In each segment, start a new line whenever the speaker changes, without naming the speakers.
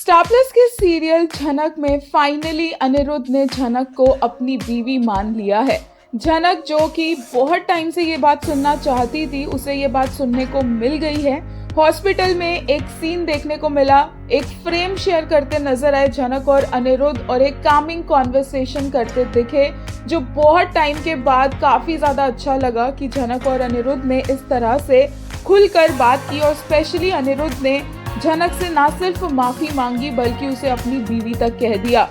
Star plus के serial झनक में फाइनली अनिरुद्ध ने झनक को अपनी बीवी मान लिया है। झनक जो कि बहुत टाइम से ये बात सुनना चाहती थी, उसे ये बात सुनने को मिल गई है। हॉस्पिटल में एक सीन देखने को मिला, एक फ्रेम शेयर करते नजर आए झनक और अनिरुद्ध और एक कामिंग कॉन्वर्सेशन करते दिखे, जो बहुत टाइम के बाद काफी ज्यादा अच्छा लगा कि झनक और अनिरुद्ध ने इस तरह से खुलकर बात की और स्पेशली अनिरुद्ध ने झनक से ना सिर्फ माफी मांगी बल्कि उसे अपनी बीवी तक कह दिया।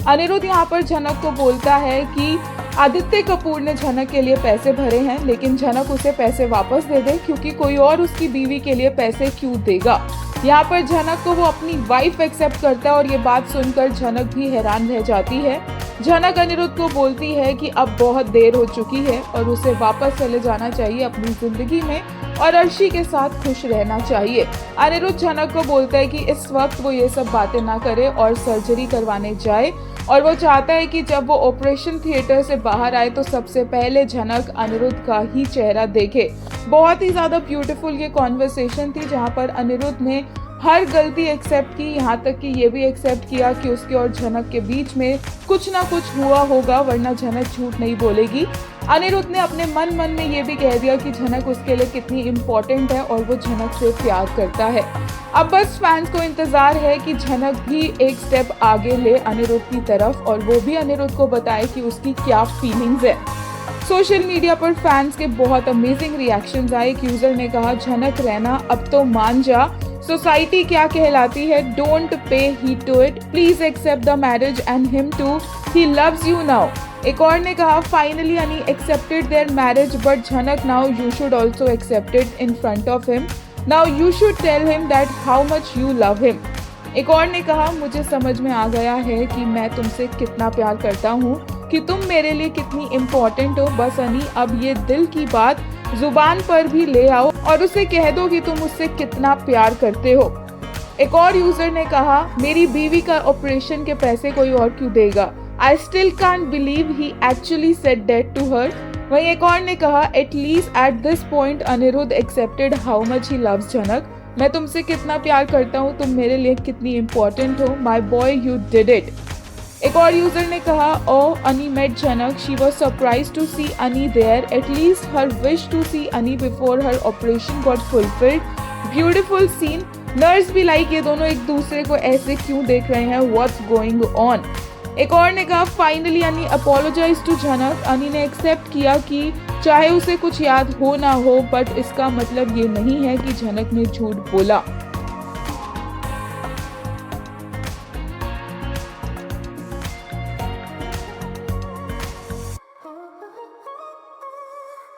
अनिरुद्ध यहाँ पर झनक को बोलता है कि आदित्य कपूर ने झनक के लिए पैसे भरे हैं, लेकिन झनक उसे पैसे वापस दे दे क्योंकि कोई और उसकी बीवी के लिए पैसे क्यों देगा। यहाँ पर झनक को वो अपनी वाइफ एक्सेप्ट करता है और ये बात सुनकर झनक भी हैरान रह जाती है। झनक अनिरुद्ध को बोलती है कि अब बहुत देर हो चुकी है और उसे वापस चले जाना चाहिए अपनी जिंदगी में और अर्शी के साथ खुश रहना चाहिए। अनिरुद्ध झनक को बोलता है कि इस वक्त वो ये सब बातें ना करे और सर्जरी करवाने जाए और वो चाहता है कि जब वो ऑपरेशन थिएटर से बाहर आए तो सबसे पहले झनक अनिरुद्ध का ही चेहरा देखे। बहुत ही ज्यादा ब्यूटीफुल ये कॉन्वर्सेशन थी जहाँ पर अनिरुद्ध ने हर गलती एक्सेप्ट की, यहाँ तक कि ये भी एक्सेप्ट किया कि उसके और झनक के बीच में कुछ ना कुछ हुआ होगा, वरना झनक झूठ नहीं बोलेगी। अनिरुद्ध ने अपने मन में ये भी कह दिया कि झनक उसके लिए कितनी इम्पोर्टेंट है और वो झनक से प्यार करता है। अब बस फैंस को इंतजार है कि झनक भी एक स्टेप आगे ले अनिरुद्ध की तरफ और वो भी अनिरुद्ध को बताए कि उसकी क्या फीलिंग्स है। सोशल मीडिया पर फैंस के बहुत अमेजिंग रिएक्शंस आए। एक यूजर ने कहा, झनक रहना अब तो मान जा, सोसाइटी क्या कहलाती है, don't pay heed to it, please accept the marriage and him too, he loves you now. एक और ने कहा, finally Ani accepted their marriage but Jhanak now you should also accept it in front of him, now you should tell him that how much you love him. एक और ने कहा, मुझे समझ में आ गया है कि मैं तुमसे कितना प्यार करता हूँ, कि तुम मेरे लिए कितनी इम्पोर्टेंट हो, बस अनि अब ये दिल की बात जुबान पर भी ले आओ और उसे कह दो कि तुम उससे कितना प्यार करते हो। एक और यूजर ने कहा, मेरी बीवी का ऑपरेशन के पैसे कोई और क्यों देगा, I still can't believe he actually said that to her. वहीं एक और ने कहा, at least at this point Anirudh accepted how much he loves Jhanak, मैं तुमसे कितना प्यार करता हूँ, तुम मेरे लिए कितनी इम्पोर्टेंट हो, my boy you did it. एक और यूजर ने कहा, oh Ani met Jhanak, she was surprise to see Ani there, at least her wish to see Ani before her operation got fulfilled, beautiful scene. Nurse भी लाइक ये दोनों एक दूसरे को ऐसे क्यों देख रहे हैं, व्हाट्स गोइंग ऑन। एक और ने कहा, फाइनली अनि अपोलोजाइज टू झनक, अनि ने एक्सेप्ट किया कि चाहे उसे कुछ याद हो ना हो बट इसका मतलब ये नहीं है कि झनक ने झूठ बोला।